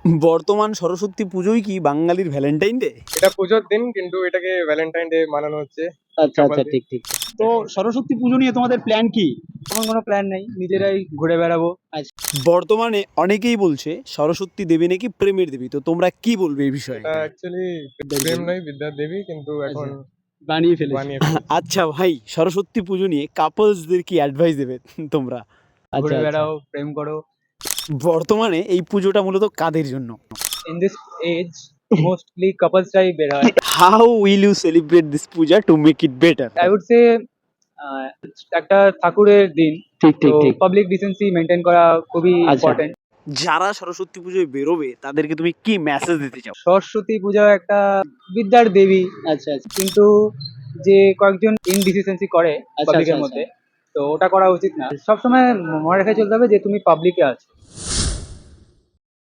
বর্তমান সরস্বতী পুজোই কি বাঙালির ভ্যালেন্টাইন ডে? এটা পুজোর দিন, কিন্তু এটাকে ভ্যালেন্টাইন ডে মানানো হচ্ছে। আচ্ছা Couple আচ্ছা, day। ঠিক ঠিক। তো সরস্বতী পুজো নিয়ে তোমাদের প্ল্যান কি? আমার কোনো প্ল্যান নেই, নিজেরাই ঘুরে বেড়াবো। বর্তমানে অনেকেই বলছে সরস্বতী দেবী নাকি প্রেমের দেবী, তো তোমরা কি বলবে এই বিষয়ে? এটা অ্যাকচুয়ালি প্রেম নয়, বিদ্যার দেবী, কিন্তু এখন বানিয়ে ফেলেছি। বানিয়ে ফেলেছে। আচ্ছা ভাই, সরস্বতী পুজো নিয়ে কাপলসদের কি অ্যাডভাইস দেবে তোমরা? ঘুরে বেড়াও, প্রেম করো। বর্তমানে এই পুজোটা মূলত কাদের জন্য? ইন দিস এজ মোস্টলি কাপলসরাই বের হয়। How will you celebrate this puja to make it better? I would say একটা ঠাকুরের দিন, ঠিক তো পাবলিক ডিসেন্সি মেনটেন করা খুবই ইম্পর্টেন্ট। যারা সরস্বতী পুজোয় বেরোবে তাদেরকে তুমি কি মেসেজ দিতে চাও? সরস্বতী পূজা একটা বিদ্যার দেবী। আচ্ছা আচ্ছা। কিন্তু যে কয়েকজন ইনডিসিসেন্সি করে পাবলিকের মধ্যে, তো ওটা করা উচিত না। সবসময় মনে রেখে চলতে হবে যে তুমি পাবলিকে আছো।